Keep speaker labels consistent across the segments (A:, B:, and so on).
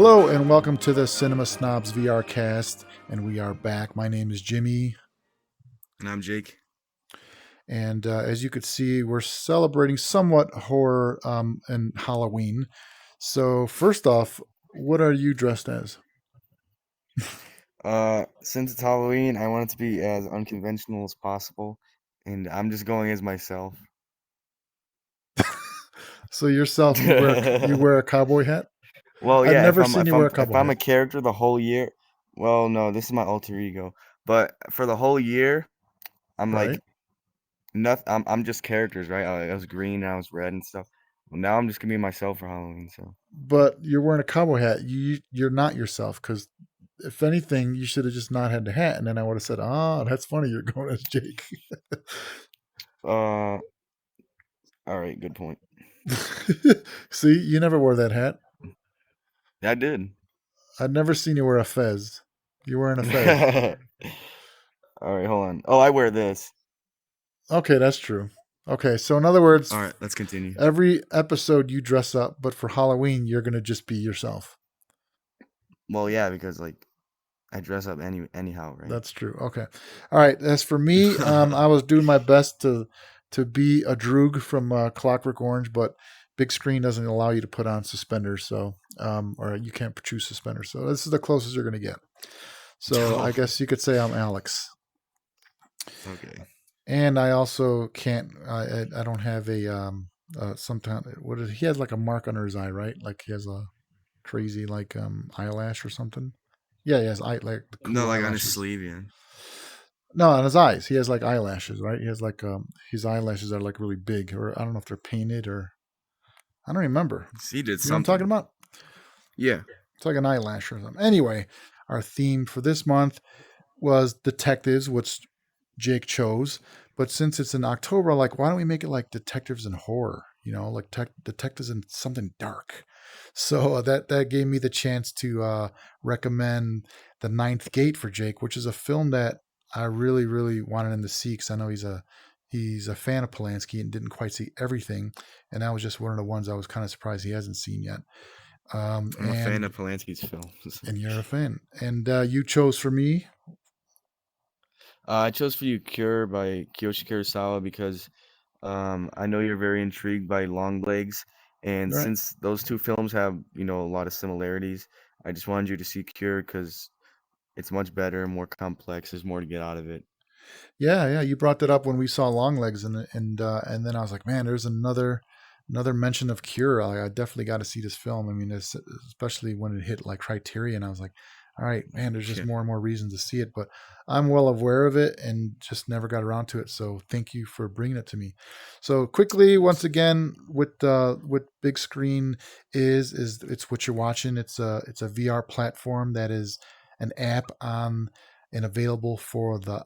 A: Hello and welcome to the Cinema Snobs VR cast, and we are back. My name is Jimmy,
B: And I'm Jake.
A: and as you could see, we're celebrating somewhat horror and Halloween. So, first off, what are you dressed as?
B: Since it's Halloween, I want it to be as unconventional as possible, and I'm just going as myself.
A: So yourself, you wear a cowboy hat.
B: Well,
A: I've
B: yeah,
A: never seen you wear a
B: if
A: cowboy
B: I'm
A: hat.
B: a character the whole year, well, no, this is my alter ego. But for the whole year, I'm
A: Right.
B: like nothing. I'm just characters, right? I was green, I was red and stuff. Well, now I'm just gonna be myself for Halloween. So
A: But you're wearing a cowboy hat. You're not yourself because if anything, you should have just not had the hat, and then I would have said, "Ah, that's funny. You're going as Jake."
B: uh, all right, good point.
A: See, you never wore that hat.
B: Yeah, I did.
A: I've never seen you wear a fez. You're wearing a fez.
B: All right, hold on. Oh, I wear this.
A: Okay, that's true. Okay, so in other words,
B: All right, let's continue.
A: every episode you dress up, but for Halloween, you're going to just be yourself.
B: Well, yeah, because like I dress up anyhow, right?
A: That's true. Okay. All right. As for me, I was doing my best to be a Droog from Clockwork Orange, but Bigscreen doesn't allow you to put on suspenders, so or you can't choose suspenders. So this is the closest you're going to get. So I
B: Oh,
A: guess you could say I'm Alex.
B: okay.
A: And I also can't. I don't have a sometimes what is he has like a mark under his eye, right? Like he has a crazy like eyelash or something. Yeah, he has eye like the
B: No,
A: cool
B: like on his
A: eyelashes.
B: sleeve, yeah.
A: No, on his eyes, he has like eyelashes, right? He has like his eyelashes are like really big, or I don't know if they're painted or I don't remember.
B: He did
A: You know what I'm talking
B: something.
A: about?
B: Yeah.
A: It's like an eyelash or something. Anyway, our theme for this month was detectives, which Jake chose. But since it's in October, like, why don't we make it like detectives and horror? You know, like detectives and something dark. So that gave me the chance to recommend The Ninth Gate for Jake, which is a film that I really, really wanted him to see because I know he's a fan of Polanski and didn't quite see everything, and that was just one of the ones I was kind of surprised he hasn't seen yet.
B: I'm a fan
A: And
B: of Polanski's films.
A: you're a fan, and you chose for me,
B: I chose for you Cure by Kiyoshi Kurosawa because I know you're very intrigued by Long Legs, and
A: right?
B: since those two films have, a lot of similarities, I just wanted you to see Cure because it's much better and more complex. There's more to get out of it.
A: Yeah, yeah. You brought that up when we saw Longlegs, and then I was like, man, there's another mention of Cure. I definitely got to see this film. I mean, especially when it hit like Criterion, I was like, all right, man, there's just
B: Yeah.
A: more and more reasons to see it. But I'm well aware of it and just never got around to it. So thank you for bringing it to me. So quickly, once again, with Big Screen is it's what you're watching. It's a VR platform that is an app on and available for the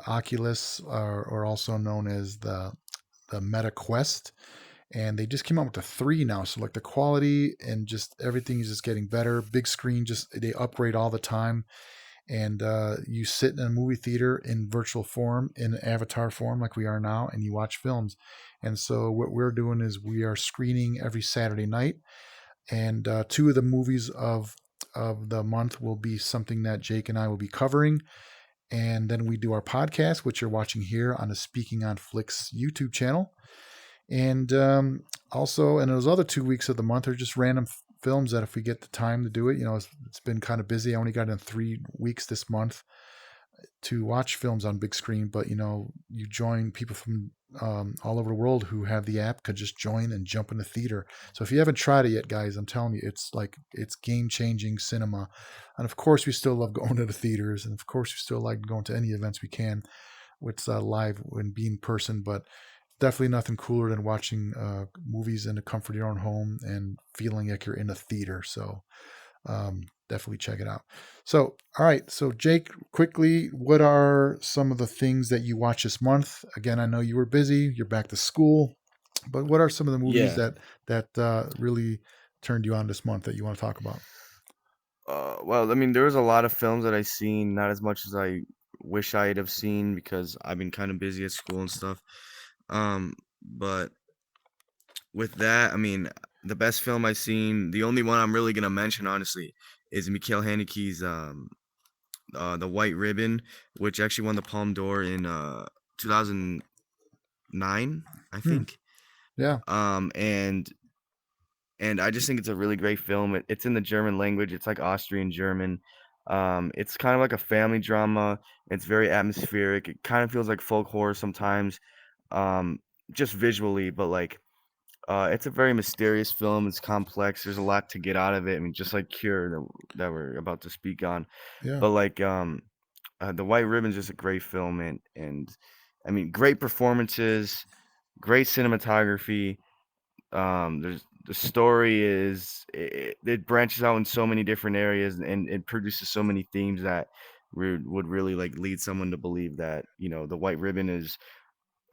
A: Oculus, or also known as the Meta Quest, and they just came out with the 3 now. So like the quality and just everything is just getting better. Big screen, just they upgrade all the time, and you sit in a movie theater in virtual form, in avatar form, like we are now, and you watch films. And so what we're doing is we are screening every Saturday night, and 2 of the movies of the month will be something that Jake and I will be covering, and then we do our podcast, which you're watching here on the SpeakingOnFlicks YouTube channel. And also, and those other 2 weeks of the month are just random films that if we get the time to do it, it's been kind of busy. I only got in 3 weeks this month to watch films on big screen, but you join people from all over the world who have the app could just join and jump in the theater. So if you haven't tried it yet, guys, I'm telling you, it's game changing cinema. And of course, we still love going to the theaters, and of course, we still like going to any events we can with live and being in person. But definitely nothing cooler than watching movies in the comfort of your own home and feeling like you're in a theater. So definitely check it out. So, all right. So, Jake, quickly, what are some of the things that you watch this month? Again, I know you were busy. You're back to school, but what are some of the movies
B: Yeah.
A: that really turned you on this month that you want to talk about?
B: Well, I mean, there was a lot of films that I seen, not as much as I wish I'd have seen because I've been kind of busy at school and stuff. But with that, I mean, the best film I've seen, the only one I'm really gonna mention, honestly, is Mikhail Haneke's The White Ribbon, which actually won the Palme d'Or in 2009, I
A: Hmm.
B: think.
A: Yeah.
B: Um, and and I just think it's a really great film. It's in the German language. It's like Austrian German. It's kind of like a family drama. It's very atmospheric. It kind of feels like folk horror sometimes, um, just visually, but like it's a very mysterious film. It's complex. There's a lot to get out of it. I mean, just like Cure that we're about to speak on.
A: Yeah.
B: But like The White Ribbon's just a great film, and I mean, great performances, great cinematography. There's the story is it branches out in so many different areas, and it produces so many themes that would really like lead someone to believe that The White Ribbon is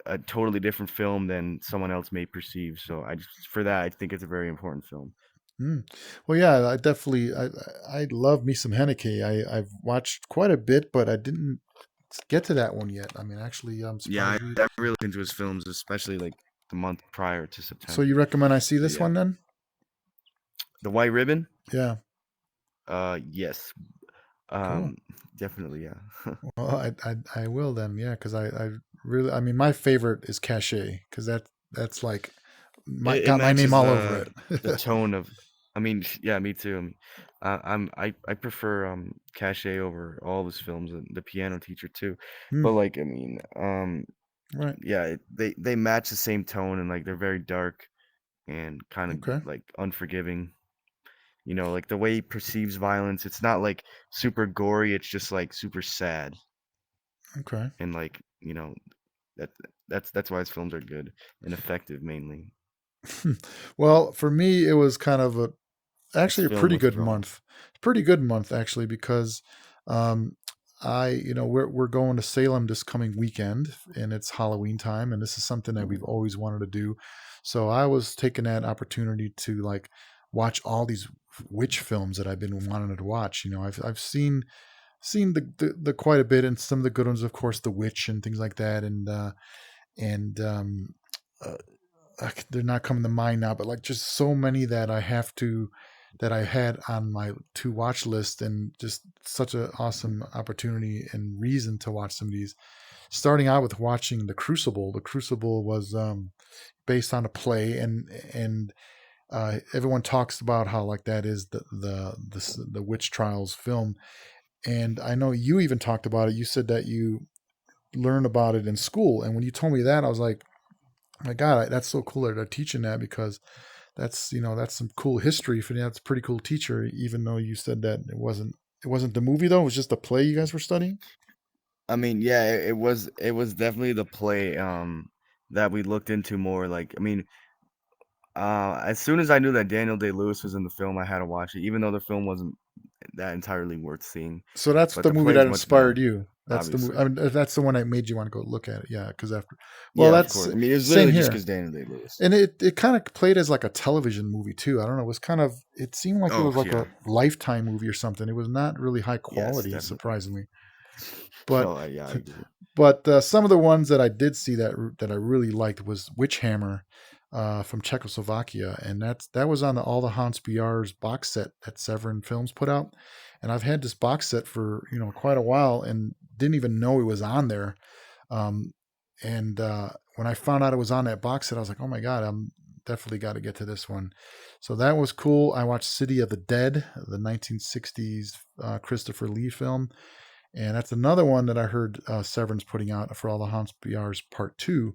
B: a totally different film than someone else may perceive. So I just for that I think it's a very important film.
A: Mm. Well, yeah, I definitely I love me some Haneke. I've watched quite a bit, but I didn't get to that one yet. I mean, actually, I'm
B: Yeah,
A: surprised you.
B: I really into his films, especially like the month prior to
A: So
B: September.
A: you recommend I see
B: So
A: this
B: yeah,
A: one then?
B: The White Ribbon.
A: Yeah,
B: Yes.
A: cool.
B: Um, definitely, yeah.
A: Well, I will then. Yeah, because I really I mean my favorite is Cachet because that's like my
B: It
A: got my name
B: matches
A: all over
B: the
A: it.
B: tone of. I mean, yeah, me too. I mean, I prefer Cachet over all of his films, and The Piano Teacher too.
A: Hmm,
B: But like, I mean,
A: right.
B: yeah, they match the same tone, and like they're very dark and kind of
A: Okay.
B: like unforgiving. Like the way he perceives violence, it's not like super gory. It's just like super sad,
A: Okay.
B: and like that that's why his films are good and effective mainly.
A: Well, for me, it was kind of a
B: It's
A: actually a
B: film
A: pretty good
B: withdrawal.
A: month. Pretty good month actually because um, we're going to Salem this coming weekend and it's Halloween time and this is something that we've
B: Ooh.
A: always wanted to do. So I was taking that opportunity to like watch all these witch films that I've been wanting to watch. I've seen the quite a bit and some of the good ones, of course, The Witch and things like that, and uh, they're not coming to mind now, but like just so many that I had on my to watch list, and just such an awesome opportunity and reason to watch some of these. Starting out with watching The Crucible. The Crucible was based on a play, and everyone talks about how like that is the witch trials film. And I know you even talked about it. You said that you learned about it in school, and when you told me that, I was like, my God, that's so cool that they're teaching that because that's some cool history for that's a pretty cool teacher. Even though you said that it wasn't the movie though, it was just the play you guys were studying.
B: I mean, yeah, it was definitely the play that we looked into more. Like, I mean, as soon as I knew that Daniel Day Lewis was in the film, I had to watch it, even though the film wasn't that entirely worth seeing.
A: So that's
B: But
A: the
B: the
A: movie
B: play is
A: that
B: much
A: inspired
B: better,
A: you. That's the movie.
B: obviously.
A: I mean, that's the one that made you want to go look at it. Yeah, because after, well,
B: Yeah, of
A: that's
B: course. I mean, it was
A: same
B: literally just
A: here.
B: because Daniel Day Lewis.
A: And it kind of played as like a television movie too. I don't know. It was kind of. It seemed like it
B: Oh
A: was like a
B: yeah,
A: Lifetime movie or something. It was not really high
B: yes,
A: quality,
B: definitely.
A: surprisingly. But
B: No, yeah, I agree.
A: some of the ones that I did see that I really liked was Witch Hammer from Czechoslovakia, and that was on all the Hans Bjar's box set that Severin Films put out. And I've had this box set for quite a while and didn't even know it was on there. Um, and when I found out it was on that box set, I was like, oh my God, I'm definitely got to get to this one. So that was cool. I watched City of the Dead, the 1960s Christopher Lee film. And that's another one that I heard Severin's putting out for all the Hans BR's Part 2.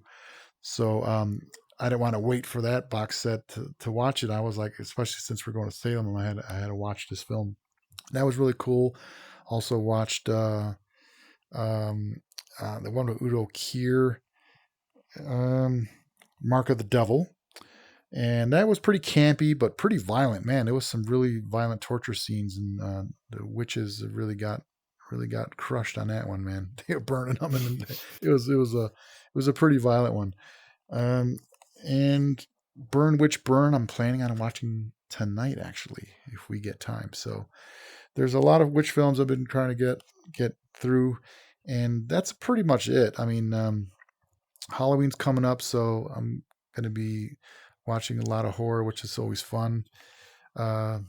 A: So I didn't want to wait for that box set to watch it. I was like, especially since we're going to Salem, I had to watch this film. That was really cool. Also watched um, the one with Udo Kier, um, Mark of the Devil, and that was pretty campy but pretty violent. Man, there was some really violent torture scenes, and the witches really got crushed on that one. Man, they were burning them, and it was a pretty violent one. Um, and Burn Witch Burn, I'm planning on watching tonight actually, if we get time. So there's a lot of witch films I've been trying to get through, and that's pretty much it. I mean, Halloween's coming up, so I'm gonna be watching a lot of horror, which is always fun. Uh,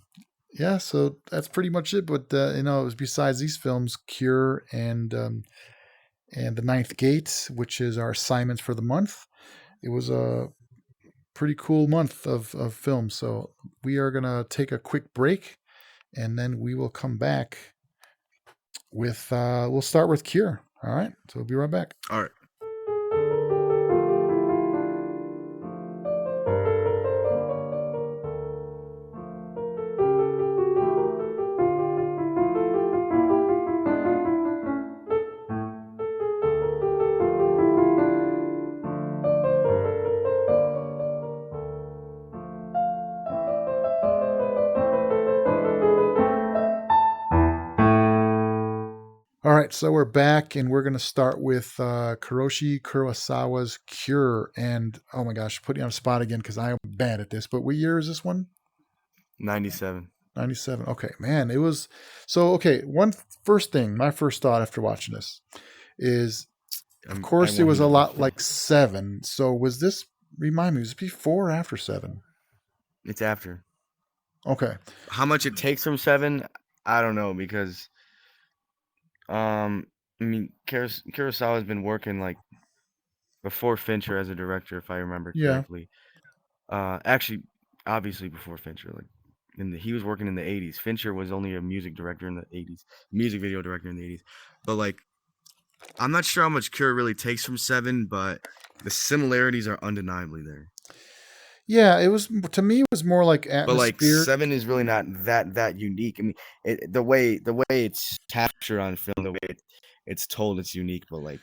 A: yeah, so that's pretty much it. But it was besides these films, Cure and The Ninth Gate, which is our assignments for the month. It was a pretty cool month of films. So we are gonna take a quick break, and then we will come back with we'll start with Cure. All right, so we'll be right back.
B: All right.
A: All right, so we're back, and we're going to start with Kiyoshi Kurosawa's Cure. And oh my gosh, put you on the spot again because I am bad at this. But what year is this one?
B: 97.
A: 97. Okay, man, it was so. Okay, one first thing, my first thought after watching this is, of
B: I
A: course, it was a
B: 100
A: lot like Seven. So was this? Remind me, was this before or after Seven?
B: It's after.
A: Okay,
B: How much it takes from 7, I don't know because I mean Kurosawa's been working like before Fincher as a director, if I remember
A: yeah,
B: correctly. Actually, obviously before Fincher, like he was working in the 80s. Fincher was only a music director in the 80s, music video director in the 80s. But like, I'm not sure how much Cure really takes from 7, but the similarities are undeniably there.
A: yeah. It was to me. It was more like
B: But like
A: atmosphere.
B: 7 is really not that unique. I mean, the way it's captured on film, the way it's told, it's unique. But like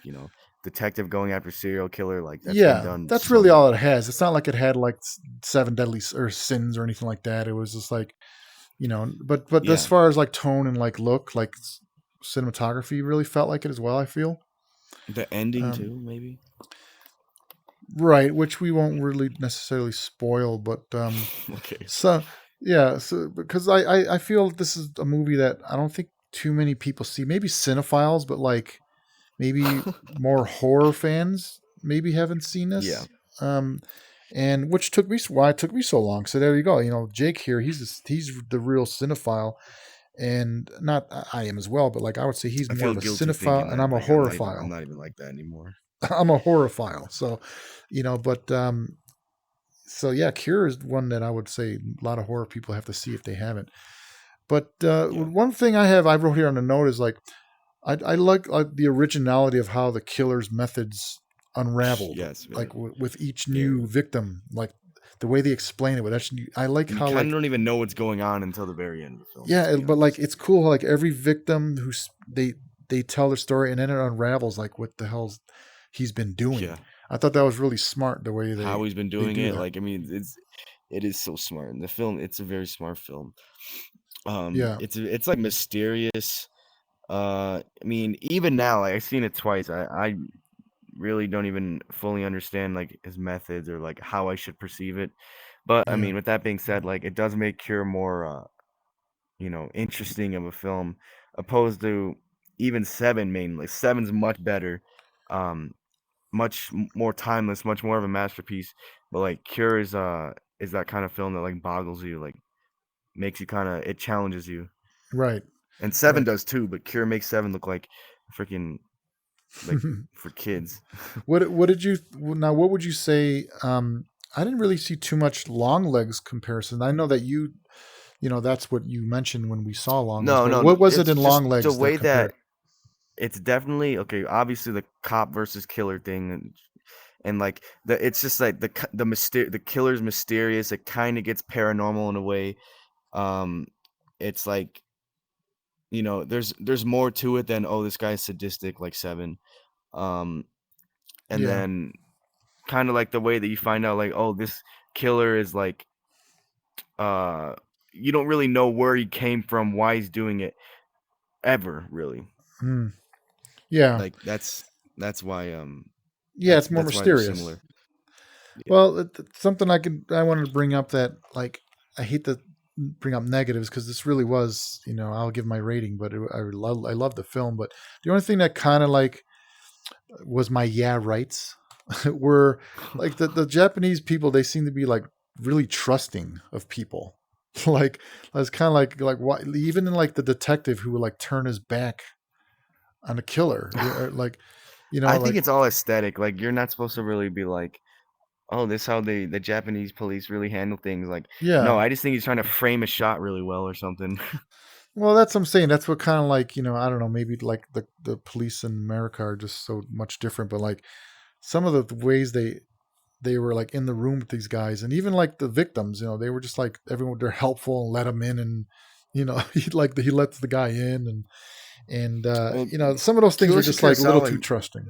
B: detective going after serial killer, like that's been
A: Yeah,
B: done
A: that's
B: so
A: really
B: much.
A: all it has. It's not like it had like seven deadly or sins or anything like that. It was just like but as
B: Yeah,
A: far as like tone and like look, like cinematography really felt like it as well. I feel
B: the ending
A: um,
B: too, maybe.
A: right, which we won't really necessarily spoil, but
B: Okay.
A: so yeah, so because I feel this is a movie that I don't think too many people see. Maybe cinephiles, but like maybe more horror fans maybe haven't seen
B: Yeah,
A: this. Um, and which took me why it took me so long. So there you go. Jake here, he's the real cinephile, and not I am as well, but like I would say he's
B: I
A: more
B: feel
A: of a
B: guilty thinking
A: cinephile, and
B: that.
A: I'm a
B: Like I'm
A: horrorphile.
B: not even like that anymore.
A: I'm a horrorphile. So, but so yeah, Cure is one that I would say a lot of horror people have to see if they haven't. But
B: Yeah.
A: one thing I wrote here on the note is like I like the originality of how the killer's methods unraveled,
B: Yes,
A: like
B: very,
A: with each new
B: very.
A: victim, like the way they explain it. With actually, I like
B: And you
A: how
B: kind of
A: like
B: don't even know what's going on until the very end of the film. Let's
A: yeah,
B: be
A: but like
B: honest.
A: it's cool how like every victim they tell their story and then it unravels like what the hell's he's been doing.
B: Yeah,
A: I thought that was really smart the way
B: how he's been
A: they
B: doing
A: do
B: it.
A: that.
B: Like I mean, it is so smart. And the film, it's a very smart film.
A: Yeah,
B: It's like mysterious. I mean, even now, like I've seen it twice. I really don't even fully understand like his methods or like how I should perceive it. But I
A: yeah,
B: mean, with that being said, like it does make Cure more interesting of a film opposed to even 7 mainly. Seven's much better. Um more timeless, much more of a masterpiece. But like Cure is that kind of film that like boggles you, like makes you kind of it challenges you.
A: right,
B: And 7
A: right.
B: does too, but Cure makes 7 look like freaking like for kids.
A: What did you now? What would you say? I didn't really see too much Long Legs comparison. I know that that's what you mentioned when we saw Long Legs.
B: No,
A: But
B: no,
A: what was it
B: it's
A: in
B: just
A: Long
B: the
A: Legs that
B: way
A: compared?
B: that it's definitely okay. Obviously, the cop versus killer thing, and like it's just like the killer's mysterious. It kind of gets paranormal in a way. Um, it's like there's more to it than oh this guy's sadistic like 7. Um, and
A: Yeah,
B: then kind of like the way that you find out like oh this killer is like uh you don't really know where he came from, why he's doing it ever really.
A: mm, yeah,
B: Like that's why
A: yeah. It's more
B: that's why they're
A: mysterious.
B: similar. Yeah.
A: Well, something I wanted to bring up that like I hate to bring up negatives because this really was I'll give my rating, but I love the film. But the only thing that kind of like was my yeah rights were like the Japanese people. They seem to be like really trusting of people. Like it's kind of like what, even in like the detective who would like turn his back on a killer, or like
B: I think
A: like
B: it's all aesthetic. Like you're not supposed to really be like, oh, this how the Japanese police really handle things. Like, no,
A: yeah.
B: I just think he's trying to frame a shot really well or something.
A: Well, that's what I'm saying. That's what kind of like I don't know. Maybe like the police in America are just so much different, but like some of the ways they were like in the room with these guys, and even like the victims, they were just like everyone. They're helpful and let them in, and he lets the guy in, and
B: Well,
A: some of those things are
B: Kiyoshi
A: just like a little too
B: Kurosawa,
A: trusting.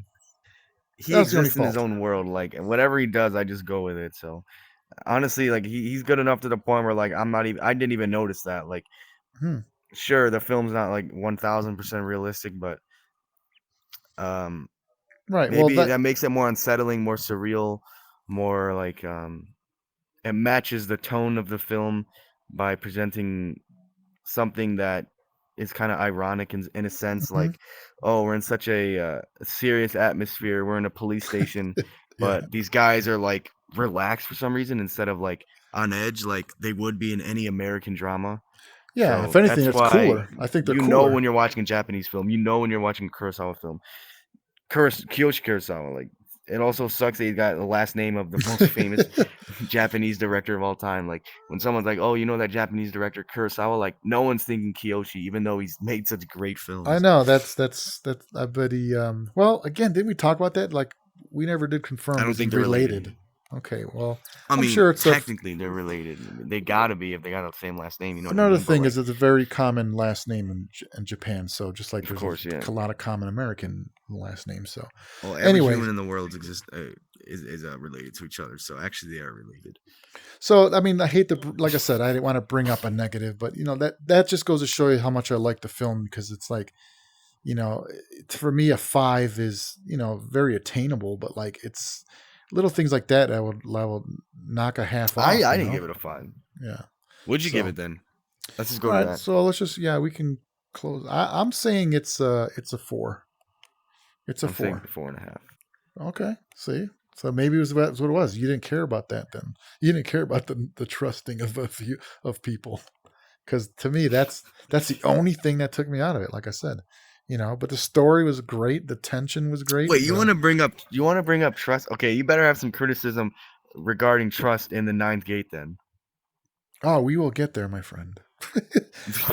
B: he
A: That's the only
B: exists in his
A: fault.
B: own world. Like, and whatever he does, I just go with it. So honestly, like he's good enough to the point where like I didn't even notice that. Like,
A: Hmm.
B: sure, the film's not like 1000% realistic, but um,
A: Right. Well,
B: maybe
A: that.
B: that makes it more unsettling, more surreal, more like it matches the tone of the film by presenting something that is kind of ironic in a sense,
A: Mhm.
B: like, oh, we're in such a serious atmosphere, we're in a police station,
A: Yeah.
B: but these guys are like relaxed for some reason instead of like on edge like they would be in any American drama.
A: Yeah. If
B: So
A: anything,
B: that's
A: it's
B: why
A: cooler. I think they're
B: you know
A: cooler.
B: when you're watching a Japanese film, you know when you're watching a Kurosawa film. Kiyoshi Kurosawa, like, it also sucks that he got the last name of the most famous Japanese director of all time. Like when someone's like, "Oh, you know that Japanese director Kurosawa?" Like no one's thinking Kiyoshi, even though he's made such great
A: I
B: films.
A: know that's. I bet he. Well, again, didn't we talk about that? Like, we never did
B: I
A: confirm.
B: don't
A: Is he
B: think they're related.
A: related? Okay. Well,
B: I
A: I'm
B: mean,
A: sure it's a.
B: technically they're related. They gotta be if they got the same last name. You know what I
A: Another
B: mean? But
A: thing
B: like,
A: is it's a very common last name in Japan. So just like
B: of
A: there's
B: course, yeah.
A: a lot of common American last names. So
B: Well, every
A: anyway,
B: human in the world is related to each other. So actually, they are related.
A: so I mean, I hate to, like I said, I didn't want to bring up a negative, but that just goes to show you how much I like the film, because it's like, for me a 5 is very attainable, but like it's little things like that I would knock a half off.
B: I didn't give it a 5.
A: Yeah.
B: Would you give
A: So
B: it then? Let's just
A: all
B: go to
A: right,
B: that.
A: so let's just, yeah, we can close. I'm saying it's a 4. It's a
B: I'm saying
A: 4.
B: 4.5.
A: Okay. See. So maybe that's what it was. You didn't care about that then. You didn't care about the trusting of people. Because to me, that's the only thing that took me out of it. Like I said, but the story was great. The tension was great.
B: Wait, you want to bring up trust? Okay, you better have some criticism regarding trust in the ninth gate then.
A: Oh, we will get there, my friend.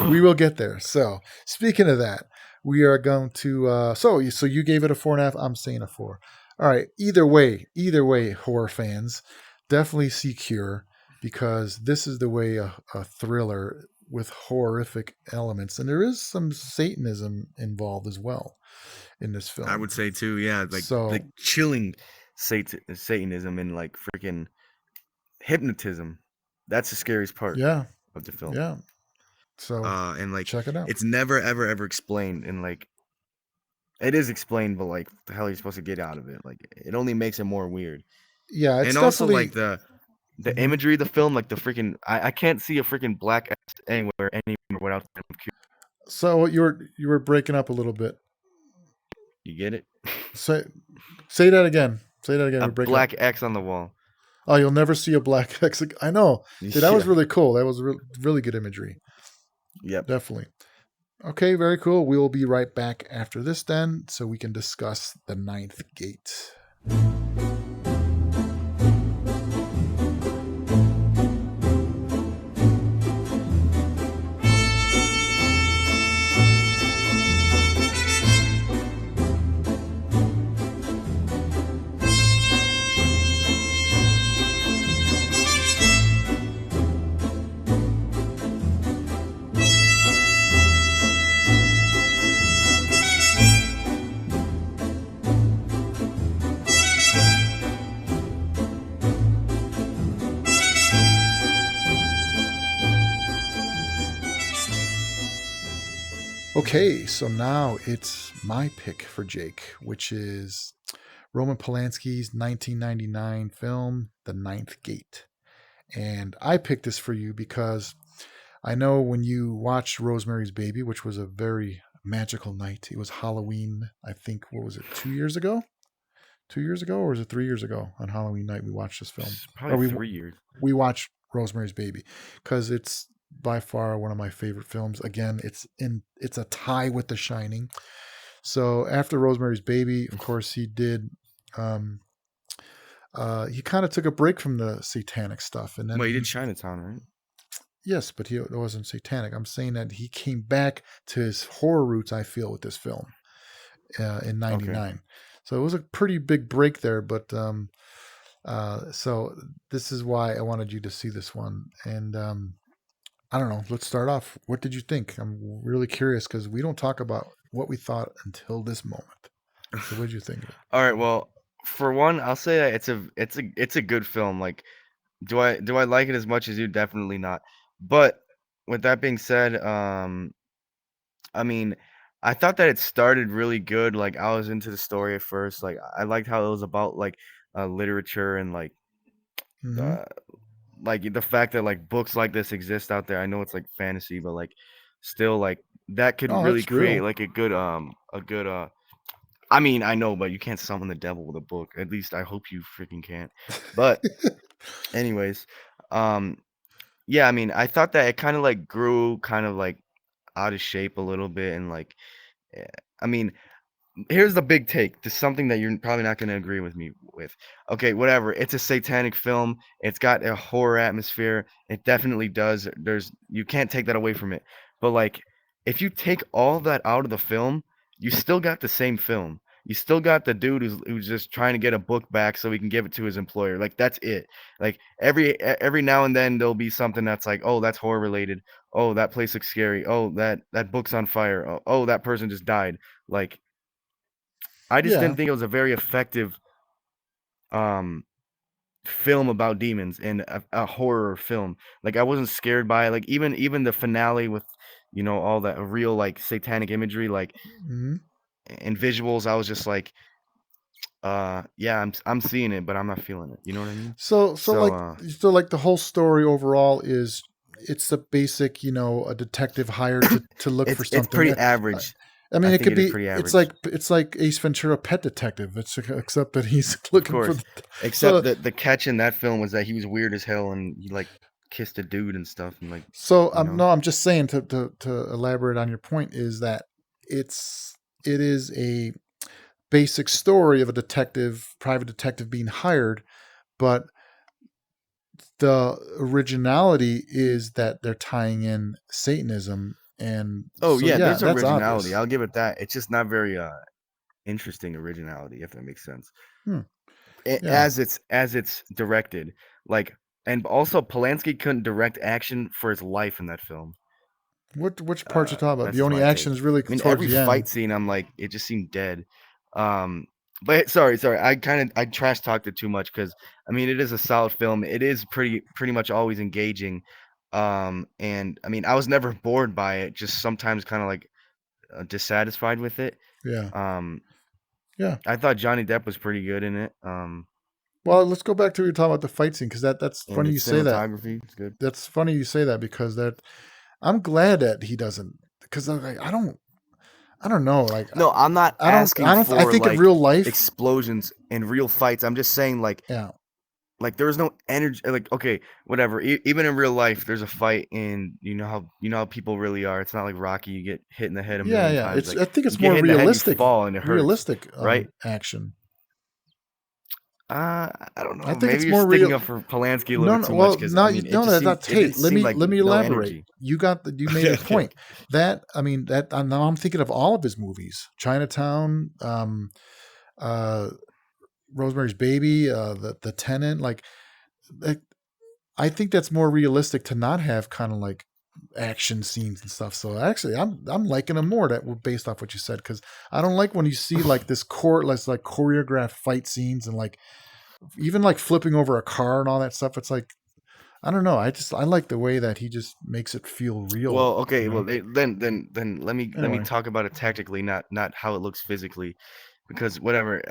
A: We will get there. So speaking of that, we are going to. So you gave it a 4.5. I'm saying a 4. All right. Either way, horror fans definitely see Cure, because this is the way a thriller with horrific elements, and there is some Satanism involved as well in this
B: I
A: film.
B: would say too, yeah, like
A: So
B: chilling Satanism and like freaking hypnotism. That's the scariest part
A: yeah,
B: of the film.
A: yeah. So
B: And like
A: check it out.
B: it's never ever explained, and like it is explained, but like the hell are you supposed to get out of it? Like it only makes it more weird.
A: Yeah,
B: And
A: it's
B: also
A: definitely.
B: like the
A: Mhm.
B: imagery of the film, like the freaking I can't see a freaking black S anywhere without
A: So you were breaking up a little bit.
B: you get it?
A: Say say that again. Say that again.
B: A
A: We're breaking up.
B: black X on the wall.
A: Oh, you'll never see a black X. I know. See, that was
B: Yeah.
A: really cool. That was really good imagery.
B: Yep.
A: Definitely. Okay, very cool. We will be right back after this then, so we can discuss the ninth gate. Okay, so now it's my pick for Jake, which is Roman Polanski's 1999 film, The Ninth Gate. And I picked this for you because I know when you watched Rosemary's Baby, which was a very magical night, it was Halloween, I think, what was it, 2 years ago? 2 years ago, or was it 3 years ago on Halloween night we watched this film,
B: Probably
A: or
B: 3 years.
A: we watched Rosemary's Baby, because it's by far one of my favorite films. Again, it's a tie with The Shining. So after Rosemary's Baby, of course, um, he kind of took a break from the satanic stuff, and then
B: Well, you did Chinatown, right?
A: yes, but it wasn't satanic. I'm saying that he came back to his horror roots, I feel, with this film in
B: Okay.
A: '99. So it was a pretty big break there, but so this is why I wanted you to see this one. And I don't know. Let's start off. What did you think? I'm really curious because we don't talk about what we thought until this moment. So what did you think of it?
B: All right. Well, for one, I'll say that it's a good film. Like, do I like it as much as you? Definitely not. But with that being said, I mean, I thought that it started really good. Like, I was into the story at first. Like, I liked how it was about like literature and
A: Mm-hmm.
B: uh, like the fact that like books like this exist out there. I know it's like fantasy, but like still like that could
A: Oh,
B: really
A: that's
B: create
A: real.
B: like a good. I mean, I know, but you can't summon the devil with a book. At least I hope you freaking can't. But anyways, um, yeah, I mean, I thought that it kind of like grew kind of like out of shape a little bit, and like, eh, I mean, here's the big take. This is something that you're probably not going to agree with me with. Okay, whatever. It's a satanic film. It's got a horror atmosphere. It definitely does. You can't take that away from it. But like, if you take all that out of the film, you still got the same film. You still got the dude who's just trying to get a book back so he can give it to his employer. Like that's it. Like every now and then there'll be something that's like, oh, that's horror related. Oh, that place looks scary. Oh, that book's on fire. Oh, that person just died. Like I just
A: Yeah.
B: didn't think it was a very effective um film about demons and a horror film. Like I wasn't scared by it. Like even the finale with all that real like satanic imagery like
A: Mm-hmm.
B: and visuals, I was just like yeah, I'm seeing it, but I'm not feeling it. You know what I mean?
A: So
B: So
A: so like the whole story overall is it's a basic, a detective hired to look for
B: it's
A: something.
B: pretty average.
A: I
B: I
A: mean, it
B: think
A: could
B: it is
A: be.
B: pretty
A: It's
B: average.
A: like Ace Ventura: Pet Detective. It's except that he's
B: Of
A: looking for
B: course.
A: the.
B: Except
A: So
B: that the catch in that film was that he was weird as hell and he like kissed a dude and stuff and like, you know.
A: no, I'm just saying to elaborate on your point is that it is a basic story of a private detective being hired, but the originality is that they're tying in Satanism, and
B: Oh
A: so
B: yeah,
A: yeah,
B: there's
A: that's
B: originality.
A: obvious.
B: I'll give it that. It's just not very interesting originality, if that makes sense.
A: Hmm. Yeah.
B: As it's directed, like, and also Polanski couldn't direct action for his life in that film.
A: Which parts you talking about?
B: That's
A: The
B: just
A: only
B: my
A: action
B: take.
A: is really
B: I mean,
A: towards
B: every
A: the end.
B: fight scene, I'm like, it just seemed dead. Um, but sorry, I trash talked it too much because I mean, it is a solid film. It is pretty much always engaging. And I mean, I was never bored by it. Just sometimes kind of like dissatisfied with it.
A: Yeah.
B: Um,
A: Yeah.
B: I thought Johnny Depp was pretty good in it.
A: Well, let's go back to what you talking about the fight scene because that's
B: And
A: funny
B: the
A: you say that.
B: cinematography is good.
A: That's funny you say that because that I'm glad that he doesn't because I don't know like
B: No, I'm not asking
A: I
B: for
A: think in
B: like
A: real life.
B: explosions and real fights. I'm just saying
A: Yeah.
B: like there was no energy. Like okay, whatever. Even in real life, there's a fight, and you know how people really are. It's not like Rocky. You get hit in the head a
A: Yeah,
B: million
A: yeah.
B: times.
A: It's
B: Like
A: I think
B: you
A: it's
B: get
A: more
B: hit in the head, you fall, and it hurts,
A: realistic
B: right?
A: action.
B: I don't
A: I
B: know.
A: think
B: Maybe
A: it's
B: you're
A: more
B: sticking
A: real.
B: up for Polanski a little
A: No,
B: bit
A: no,
B: too much
A: well,
B: because I mean,
A: no, that's not
B: it
A: Tate.
B: didn't seem like
A: Let me
B: no
A: elaborate.
B: energy.
A: You made
B: Okay,
A: the
B: okay.
A: point that I mean that now I'm thinking of all of his movies: Chinatown, uh, Rosemary's Baby, the Tenant. Like, I think that's more realistic to not have kind of like action scenes and stuff. So actually, I'm liking them more that based off what you said because I don't like when you see like this like choreographed fight scenes and like even like flipping over a car and all that stuff. It's like I don't know. I like the way that he just makes it feel real.
B: Well, okay. Well, then let me
A: Anyway,
B: talk about it tactically, not how it looks physically. Because whatever,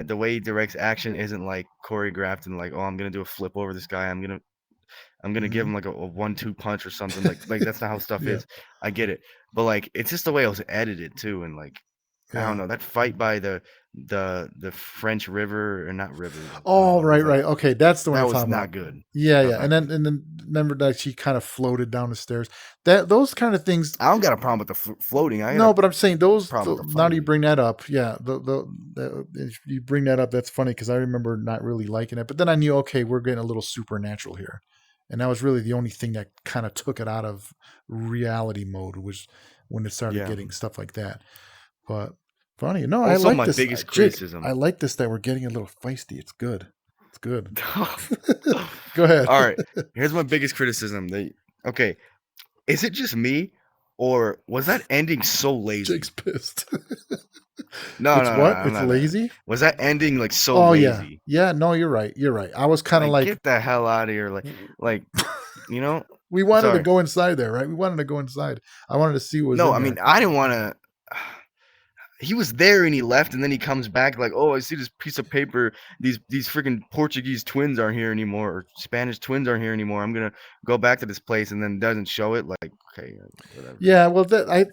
B: the way he directs action isn't like choreographed and like, oh, I'm gonna do a flip over this guy. I'm gonna give
A: hmm
B: him like a 1-2 punch or something. Like that's not how stuff
A: yeah,
B: is. I get it, but like it's just the way it was edited too, and like I don't
A: Yeah.
B: know, that fight by the French River, or not river, I don't
A: Oh,
B: know. It was
A: right,
B: like
A: right. Okay, that's the one
B: that
A: you're
B: was
A: talking
B: not
A: about.
B: good.
A: Yeah,
B: That was
A: yeah.
B: not good.
A: And then remember that she kind of floated down the stairs. That those kind of things.
B: I don't got a problem with the floating. I got
A: No,
B: a
A: but I'm saying those.
B: problem with the
A: Now that you
B: fighting.
A: bring that up, yeah, if you bring that up, that's funny because I remember not really liking it. But then I knew, okay, we're getting a little supernatural here, and that was really the only thing that kind of took it out of reality mode was when it started
B: Yeah.
A: getting stuff like that. But funny, no, I
B: Also,
A: like
B: my
A: this,
B: biggest
A: Jake.
B: criticism.
A: I like this that we're getting a little feisty. It's good. It's good.
B: All
A: Go ahead.
B: right. Here's my biggest criticism. Okay, is it just me, or was that ending so
A: Jake's
B: lazy?
A: pissed.
B: No,
A: It's
B: no, no.
A: what?
B: I'm
A: It's
B: not that.
A: lazy.
B: Was that ending like so
A: Oh yeah,
B: lazy?
A: yeah. No, you're right. You're right. I was kind of
B: Like,
A: like,
B: get the hell out of here. Like, you know.
A: we wanted to
B: Sorry.
A: go inside there, right? We wanted to go inside. I wanted to see what was
B: No,
A: in
B: I mean
A: there.
B: I didn't want to. He was there and he left, and then he comes back like, oh, I see this piece of paper. These freaking Portuguese twins aren't here anymore, or Spanish twins aren't here anymore. I'm gonna go back to this place, and then doesn't show it. Like, okay, whatever.
A: Yeah, well, that I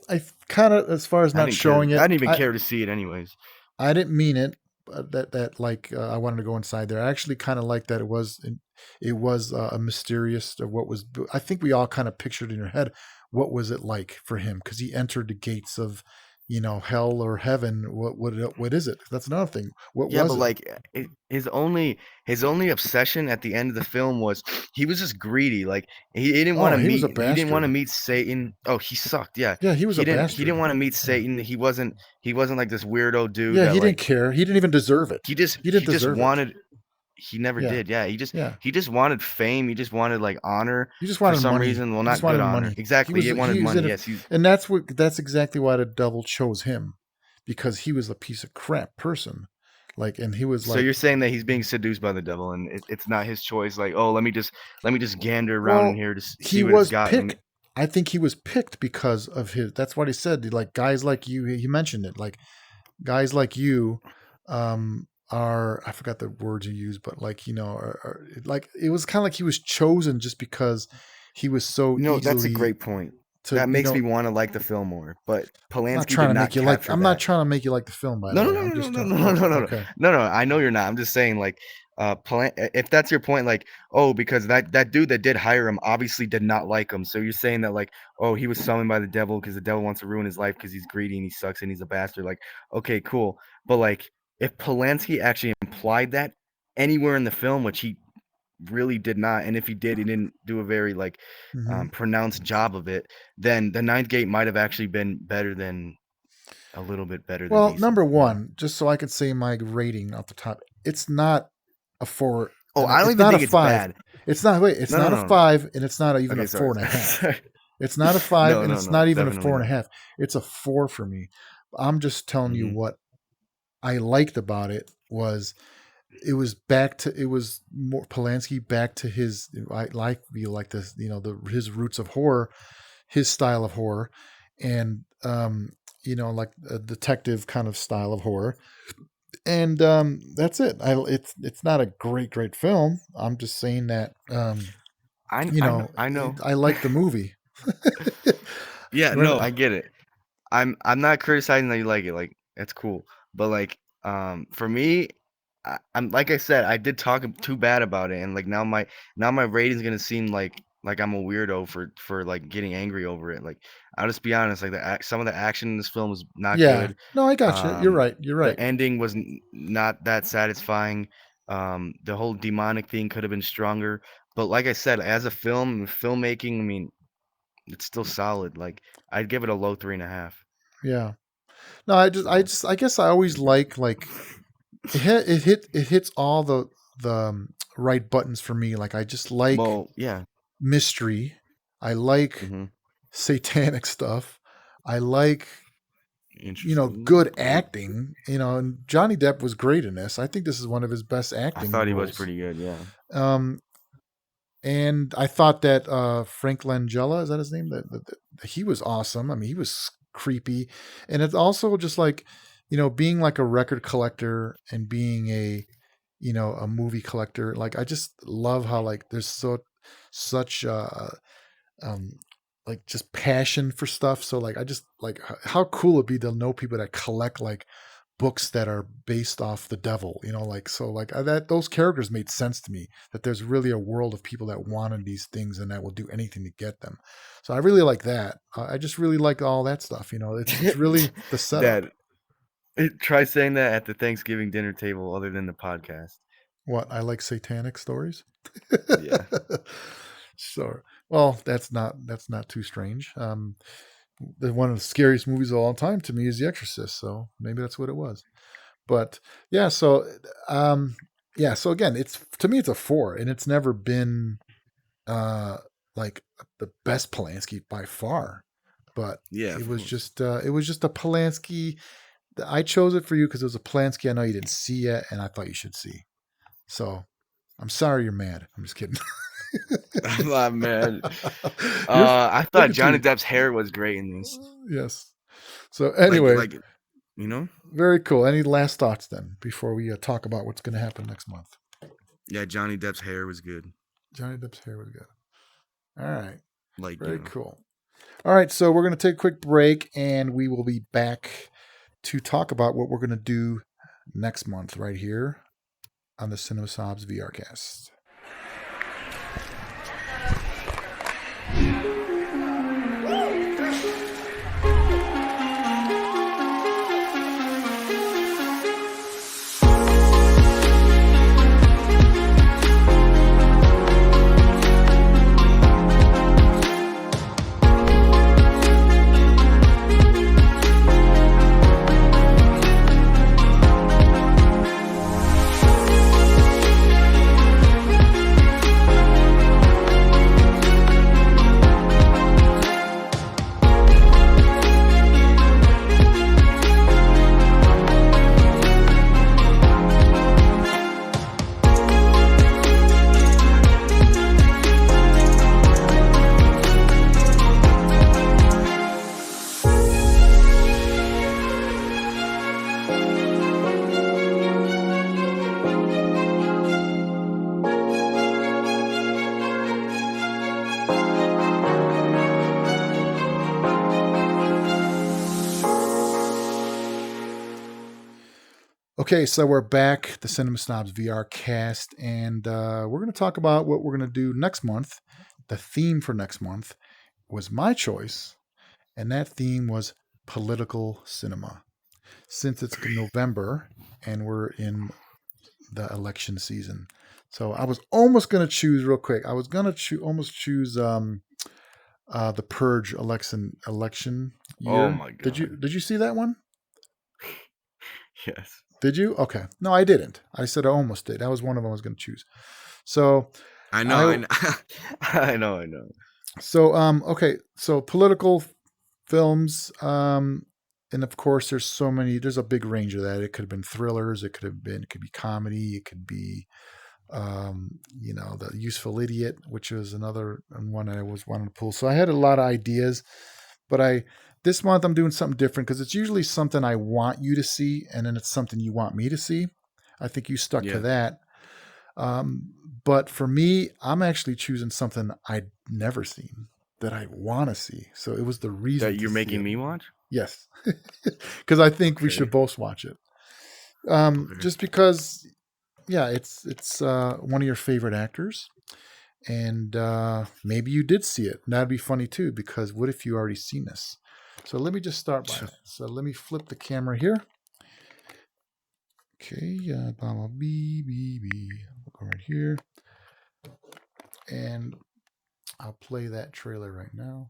A: kind of, as far as
B: I
A: not
B: didn't care.
A: showing
B: I
A: it,
B: didn't even care to see it anyways.
A: I didn't mean it. That like I wanted to go inside there. I actually kind of like that it was a mysterious of what was. I think we all kind of pictured in our head what was it like for him because he entered the gates of, hell or heaven. What is it? That's another thing. What
B: Yeah, but
A: was it?
B: like his only obsession at the end of the film was he was just greedy. Like he didn't want
A: Oh,
B: to
A: he was a
B: meet he didn't want to
A: bastard.
B: meet Satan. Oh, he sucked. Yeah,
A: Yeah, he was a
B: he didn't
A: bastard.
B: want to meet
A: Yeah,
B: Satan. He wasn't like this weirdo dude
A: yeah.
B: that
A: He didn't
B: like
A: care. He didn't even deserve it.
B: he just
A: He didn't
B: he just
A: deserve it.
B: wanted. He never
A: Yeah,
B: did. Yeah, he just
A: yeah.
B: he just wanted fame. He just wanted like honor
A: He just
B: for
A: wanted
B: some
A: money.
B: reason. Well,
A: He just
B: not
A: wanted
B: good honor.
A: money.
B: Exactly. He wanted
A: He was
B: money.
A: in a,
B: Yes, he's.
A: and that's exactly why the devil chose him, because he was a piece of crap person, like, and he was
B: So
A: like,
B: you're saying that he's being seduced by the devil, and it's not his choice. Like, oh, let me just gander around in
A: well,
B: here to
A: he
B: see what it's
A: was
B: got.
A: picked. I think he was picked because of his. That's what he said. Like guys like you, he mentioned it. Like guys like you, are, I forgot the words he used, but like are like it was kind of like he was chosen just because he was so
B: That's a
A: easily
B: great point.
A: to
B: That makes me want to like the film more. But
A: I'm not
B: Polanski
A: trying
B: did
A: to
B: not
A: make you like.
B: capture
A: I'm not
B: that.
A: trying to make you like the film. By the
B: No, no,
A: way,
B: no,
A: I'm
B: no,
A: just
B: no, no, no,
A: okay.
B: no, no, no,
A: Okay.
B: no, no. I know you're not. I'm just saying, like, if that's your point, like, oh, because that dude that did hire him obviously did not like him. So you're saying that, like, oh, he was summoned by the devil because the devil wants to ruin his life because he's greedy and he sucks and he's a bastard. Like, okay, cool. But like, if Polanski actually implied that anywhere in the film, which he really did not, and if he did, he didn't do a very like
A: Hmm.
B: pronounced job of it, then the Ninth Gate might have actually been better than a little bit better than
A: Well,
B: decent.
A: number one, just so I could say my rating off the top, it's not a four,
B: Oh,
A: and
B: I don't
A: it's
B: even
A: not a
B: think it's
A: five.
B: bad.
A: It's not. Wait, it's
B: No, no,
A: not a
B: no, no.
A: five, and it's not even a
B: Okay,
A: four
B: sorry,
A: and a
B: sorry,
A: half.
B: sorry.
A: It's not a five,
B: No,
A: and
B: no,
A: it's
B: no,
A: not even a
B: definitely
A: four and a
B: not.
A: half. It's a four for me. I'm just telling you
B: Hmm.
A: what I liked about it was it was back to it was more Polanski back to his I like you like this his roots of horror, his style of horror, and like a detective kind of style of horror, and that's it. It's not a great film. I'm just saying that
B: I know.
A: I like the movie.
B: Yeah,
A: When
B: no, I get it. I'm not criticizing that you like it. Like, that's cool. But like, for me, I'm like I said, I did talk too bad about it, and like now my rating's gonna seem like I'm a weirdo for like getting angry over it. Like, I'll just be honest. Like, some of the action in this film is not
A: Yeah,
B: good.
A: no, I got you. You're
B: Um,
A: right. You're
B: the
A: right.
B: ending was not that satisfying. The whole demonic thing could have been stronger. But like I said, as a filmmaking, I mean, it's still solid. Like, I'd give it a low 3.5.
A: Yeah. No,
B: So
A: I guess I always like it hits all the right buttons for me. Like I just like
B: well, yeah.
A: mystery. I like
B: Hmm.
A: satanic stuff. I like
B: Interesting.
A: good acting. And Johnny Depp was great in this. I think this is one of his best
B: I
A: acting
B: thought he was
A: roles.
B: pretty good. Yeah.
A: Um, and I thought that Frank Langella, is that his name? That he was awesome. I mean, he was creepy, and it's also just like being like a record collector and being a movie collector. Like I just love how like there's such um like just passion for stuff. So like I just like how cool it'd be to know people that collect like books that are based off the devil, like so like that those characters made sense to me, that there's really a world of people that wanted these things and that will do anything to get them. So I really like that. I just really like all that stuff. It's really the setup.
B: Dad, try saying that at the Thanksgiving dinner table other than the podcast.
A: What, I like satanic stories?
B: Yeah.
A: Sure. Well, that's not too strange. One of the scariest movies of all time to me is The Exorcist, so maybe that's what it was. But yeah, so so again, it's to me it's a 4, and it's never been like the best Polanski by far. But
B: Yeah,
A: it was just a Polanski. I chose it for you because it was a Polanski I know you didn't see yet, and I thought you should see. So I'm sorry you're mad. I'm just kidding.
B: I'm not mad. I thought Johnny Depp's hair was great in this.
A: Yes. So anyway,
B: like
A: very cool. Any last thoughts then before we talk about what's going to happen next month?
B: Yeah, Johnny Depp's hair was good.
A: Johnny Depp's hair was good. All right.
B: Very
A: cool. All right, so we're going to take a quick break, and we will be back to talk about what we're going to do next month right here on the CINEMA SNOBS VR CAST. Okay, so we're back, the CINEMA SNOBS VR CAST, and we're going to talk about what we're going to do next month. The theme for next month was my choice, and that theme was political cinema. Since it's November and we're in the election season, so I was almost going to choose real quick. I was going to almost choose the Purge election year.
B: Oh my god!
A: Did you see that one?
B: Yes.
A: Did you? Okay. No, I didn't. I said I almost did. That was one of them I was going to choose. So
B: I know. I know.
A: So okay. So political films, and of course there's so many. There's a big range of that. It could have been thrillers. It could be comedy. It could be, The Useful Idiot, which was another one I was wanting to pull. So I had a lot of ideas, but this month I'm doing something different because it's usually something I want you to see, and then it's something you want me to see. I think you stuck to that. But for me, I'm actually choosing something I'd never seen that I want to see. So it was the reason
B: that you're making me watch.
A: Yes, because I think we should both watch it. Just because, it's one of your favorite actors, and maybe you did see it. And that'd be funny too, because what if you already seen this? So let me just start by that. So let me flip the camera here. Okay, I'll go right here, and I'll play that trailer right now.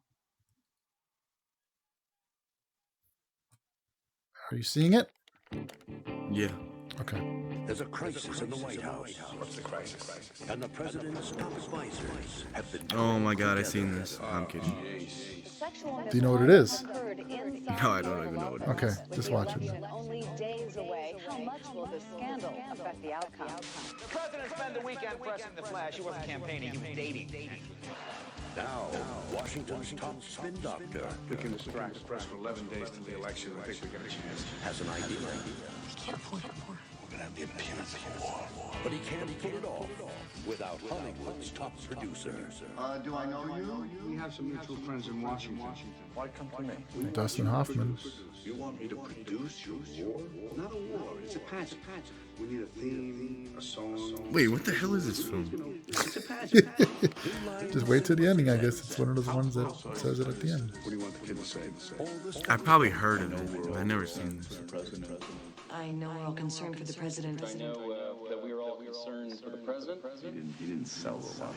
A: Are you seeing it?
B: Yeah.
A: Okay.
C: There's a crisis in the White House. What's the crisis? And the president's top advisors have been.
B: Oh my god, I've seen this. I'm kidding.
A: Do you know what it is?
B: No, I don't even know what it is.
A: Okay, just watch it.
D: Only days away. How much will this scandal affect the outcome?
E: The president spent the weekend pressing the flash. He wasn't campaigning, he was dating.
C: Now, Washington's top spin doctor
F: We can distract the press for 11 days to the election. I think we got a chance.
C: has an idea,
F: We can't afford it more. We're gonna have the appearance of war.
C: but he can't pull it off. without Hollywood's top producer.
F: Do I know you? We have some mutual friends in Washington. Why come to me?
A: Dustin Hoffman.
C: You want me to produce your war? Not a war, it's a pageant. We need a theme, a song.
B: Wait, what the hell is this film?
C: It's a pageant.
A: Just wait till the ending. I guess it's one of those ones that says it at the end.
F: What do you want the kid to say?
B: I probably heard of it, but I've never seen this.
G: I know we're all concerned for the president.
H: I know that we are all concerned for the president.
F: He didn't sell the line.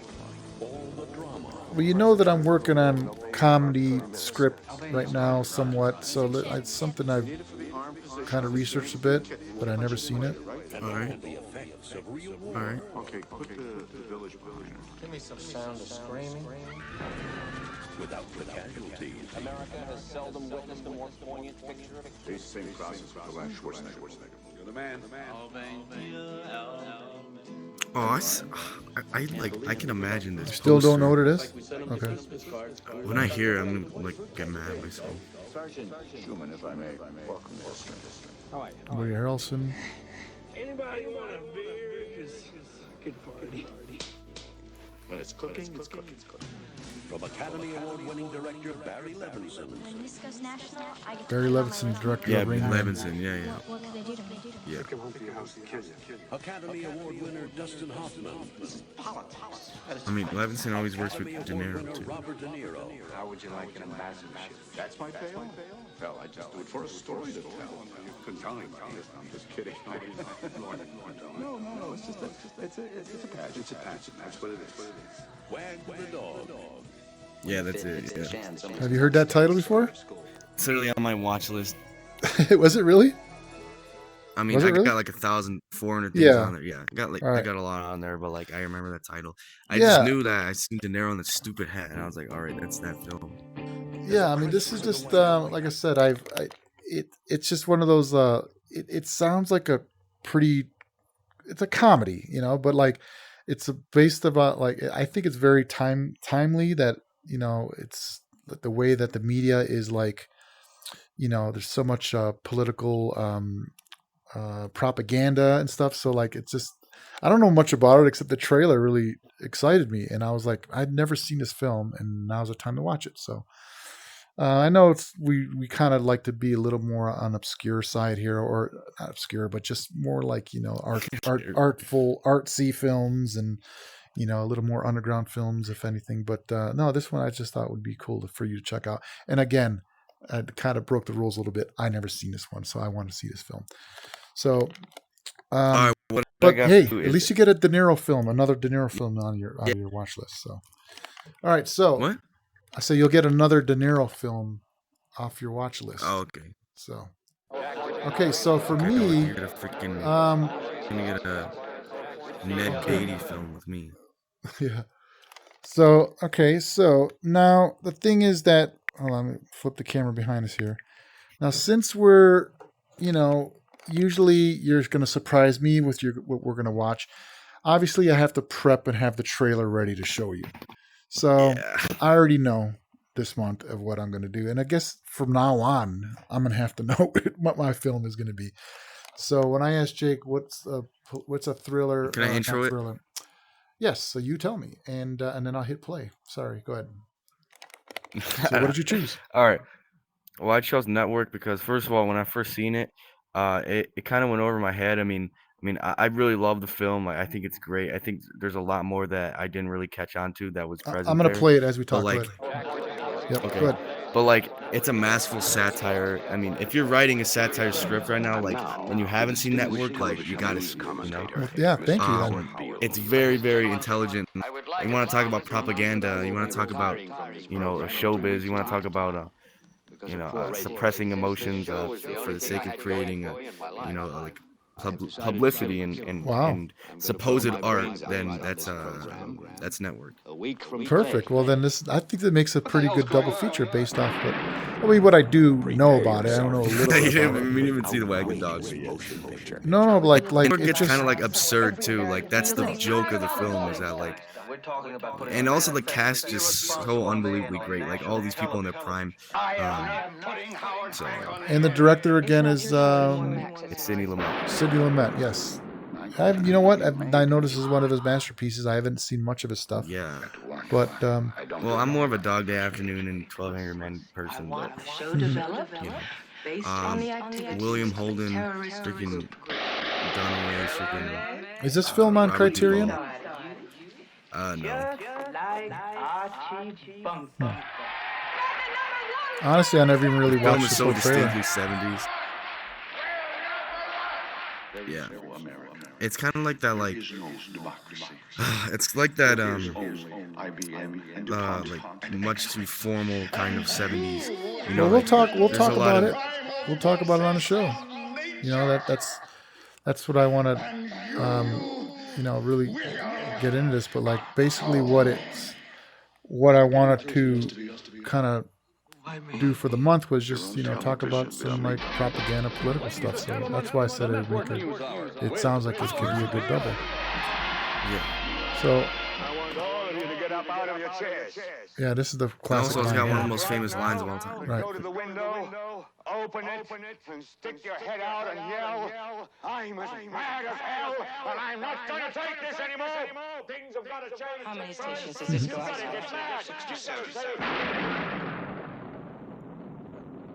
C: All the drama.
A: Well, you know that I'm working on comedy script right now, somewhat. So it's something I've kind of researched a bit, but I've never seen it.
B: All right.
C: The effects of real
B: All
C: war.
B: right.
F: Okay, put the village behind her.
H: Give me some sound of screaming.
C: Without the casualties.
H: America has seldom witnessed a more poignant picture of
F: These same process with the last Schwarzenegger. You're the man.
B: Oh, I can imagine this.
A: Still don't
B: poster.
A: know what it is? Okay.
B: When I hear it, I'm gonna like get mad at myself.
F: Sergeant Schumann, if I may. Welcome, Mr.
A: Woody Harrelson.
C: Anybody want a beer? It's a good party. When it's cooking, it's cooking. From Academy Award-winning director Barry Levinson.
I: Discuss national. I get to
A: Barry
I: put on my
A: Levinson,
I: weapon.
A: director
B: Yeah,
A: of Rain Man.
B: Levinson. Yeah.
I: What could I do to make it?
B: Yeah.
F: Come home to your house and kill you.
C: Academy Award winner Dustin Hoffman.
B: I mean, Levinson always works with
C: Academy
B: De
C: Award
B: Niro
C: winner
B: too.
C: Robert De Niro.
F: How would you like an ambassadorship? That's my bail? Well, I just do it for a story to tell. You couldn't tell anybody. I'm just kidding. No, it's just it's a pageant. It's a pageant. That's what it is.
C: Wag the dog.
B: Yeah, that's it. Yeah.
A: Have you heard that title before?
B: It's literally on my watch list.
A: Was it really?
B: I mean,
A: Was it
B: I
A: really?
B: got like 1,400 things
A: Yeah.
B: on there. Yeah, I got
A: All right.
B: I got a lot on there, but like I remember that title. I
A: Yeah.
B: just knew that I seen De Niro in the stupid hat, and I was like, all right, that's that film.
A: Yeah, I mean, this is just like I said. It's just one of those. It sounds like a pretty. It's a comedy, but like it's based about like I think it's very timely that it's the way that the media is like there's so much political propaganda and stuff. So like it's just I don't know much about it except the trailer really excited me, and I was like I'd never seen this film, and now's the time to watch it. So. I know we kind of like to be a little more on obscure side here, or not obscure, but just more like artful, artsy films, and a little more underground films, if anything. But no, this one I just thought would be cool for you to check out. And again, I kind of broke the rules a little bit. I never seen this one, so I want to see this film. So,
B: All right, what I
A: but
B: got
A: hey,
B: for you
A: at
B: is-
A: least you get a De Niro film, another De Niro film on your watch list. So, all right, so.
B: What?
A: I say you'll get another De Niro film off your watch list.
B: Oh, okay.
A: So, okay, so for
B: You
A: me,
B: get a freaking.
A: um,
B: Gonna get a Ned Beatty film with me.
A: yeah. So, okay, so now the thing is that, hold on, let me flip the camera behind us here. Now, since we're, usually you're going to surprise me with what we're going to watch. Obviously, I have to prep and have the trailer ready to show you. So
B: Yeah.
A: I already know this month of what I'm going to do. And I guess from now on, I'm going to have to know what my film is going to be. So when I ask Jake, what's a thriller?
B: Can I intro
A: not
B: it?
A: thriller? Yes. So you tell me, and then I'll hit play. Sorry. Go ahead. So what did you choose?
B: All right. Well, I chose Network because first of all, when I first seen it, it kind of went over my head. I mean, I really love the film. I think it's great. I think there's a lot more that I didn't really catch on to that was present.
A: I'm going to
B: there.
A: play it as we talk.
B: like-
A: Go ahead. Yep.
B: Okay.
A: Go ahead.
B: But like, it's a masterful satire. I mean, if you're writing a satire script right now, like, and you haven't seen Network, like, you gotta see it,
A: Well, yeah. Thank you.
B: Um, it's very, very intelligent. You want to talk about propaganda. You want to talk about, showbiz. You want to talk about, suppressing emotions for the sake of creating, like publicity and,
A: Wow.
B: and supposed art. Then that's Network.
A: Perfect. Well, then I think that makes a pretty good double feature based off what I do know about it. I don't know a little
B: we
A: bit about it.
B: didn't even see the Wagon Dogs.
A: No, like
B: Network
A: it
B: gets
A: just
B: kind of like absurd too. Like that's the joke of the film is that like, and also the cast is so unbelievably great. Like all these people in their prime. So
A: and the director again is
B: it's Sidney Lumet.
A: Sidney Lumet. Yes, You know what? I noticed this is one of his masterpieces. I haven't seen much of his stuff.
B: Yeah.
A: But
B: Well, I'm more of a Dog Day Afternoon and 12 Angry Men person, but
G: Show developed
B: you know,
G: based on the activity.
B: William Holden, freaking Dunaway, freaking.
A: is this film on
B: Robert
A: Criterion?
B: Duvall. No.
A: Honestly, I never even really
B: Film
A: watched
B: is
A: the
B: so
A: full trailer.
B: distinctly 70s. Yeah. It's kind of like that, like, it's like that, like much too formal kind of 70s. You know,
A: Well, we'll
B: like,
A: talk
B: there's a lot
A: about
B: of-
A: it. We'll talk about it on the show. You know, that's what I want to, you know, really get into this. But like basically what I wanted to kind of do for the month was just, you know, talk about some like propaganda, political stuff. So that's why I said it sounds like this could be a good double.
B: Yeah.
A: So
C: I want all of you to get up out of your chairs.
A: yeah, this is the classic
B: Also, it's
A: line
B: got one of the
A: here.
B: most famous lines of all time.
A: Right.
C: Go to the window, open it, and stick your head out and yell, I'm as mad as hell, and I'm not gonna take this anymore. Things have got to change.
G: How many stations does this go out to?
C: 67.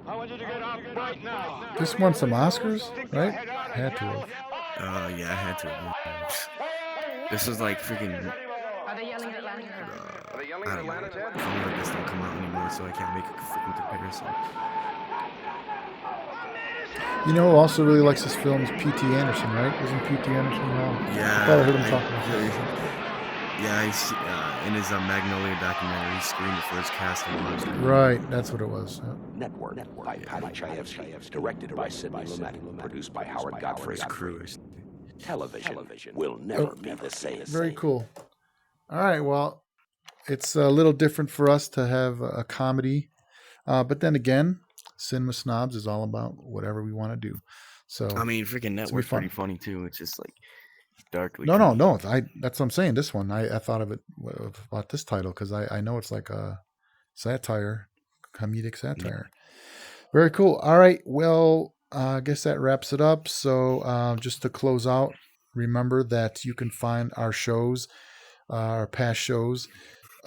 C: I want you to get up right now.
A: This won some Oscars, right? Had to have.
B: Yeah, I had to. This is like freaking.
G: Are they yelling Atlanta?
B: I don't know. Films like this don't come out anymore, so I can't make a freaking comparison.
A: You know who also really likes this film is P.T. Anderson, right? Isn't P.T. Anderson around?
B: Yeah.
A: I thought I heard him talking about that.
B: Yeah, in his Magnolia documentary, he screened it for his casting.
A: Right, that's what it was. Yeah.
C: Network by Patty Chayefsky, directed by Sidney Lumet, produced by Howard Godfrey.
B: His crew.
C: Television will never be the same.
A: Very cool. All right, well, it's a little different for us to have a comedy. But then again, Cinema Snobs is all about whatever we want to do. So
B: I mean, freaking
A: it's
B: Network's
A: fun.
B: pretty funny, too. It's just like darkly.
A: No. That's what I'm saying. This one, I thought of it about this title because I know it's like a satire, comedic satire. Very cool. All right. Well, I guess that wraps it up. So just to close out, remember that you can find our shows, our past shows,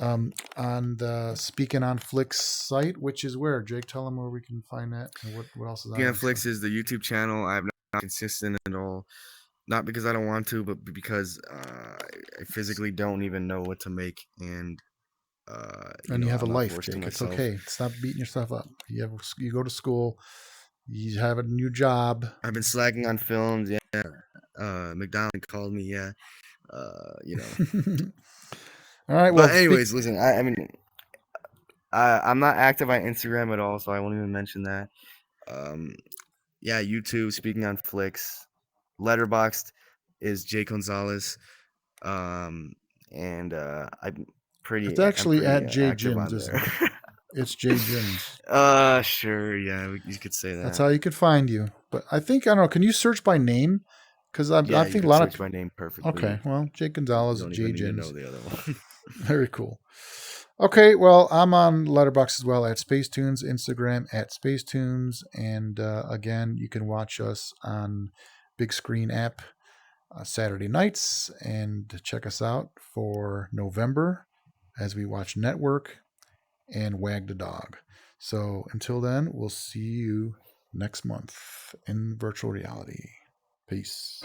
A: on the SpeakingOnFlicks site, which is where, Jake, tell them where we can find that and what else is on there.
B: SpeakingOnFlicks is the YouTube channel. I'm not consistent at all. Not because I don't want to, but because I physically don't even know what to make. And
A: you have a
B: I'm not
A: life,
B: forcing
A: Jake. It's
B: myself.
A: okay. Stop beating yourself up. You go to school. You have a new job.
B: I've been slacking on films. Yeah. McDonald called me. Yeah.
A: All right. Well,
B: But anyways, listen. I mean, I'm not active on Instagram at all, so I won't even mention that. Yeah, YouTube. SpeakingOnFlicks. Letterboxd is Jay Gonzalez. And I'm pretty.
A: it's actually
B: I'm
A: at
B: pretty,
A: J
B: active on
A: Jims, isn't
B: there.
A: it? It's J Jims.
B: Sure. Yeah, you could say that.
A: That's how you could find you. But I think, I don't know, can you search by name? Because I
B: Yeah,
A: think a lot of
B: my name perfectly.
A: Okay, well, Jake Gonzalez,
B: You don't
A: J
B: even need to
A: Jims.
B: know the other one.
A: Very cool. Okay, well, I'm on Letterboxd as well at Spacetunes, Instagram at Spacetunes, and again, you can watch us on Bigscreen app Saturday nights, and check us out for November as we watch Network and Wag the Dog. So until then, we'll see you next month in virtual reality. Peace.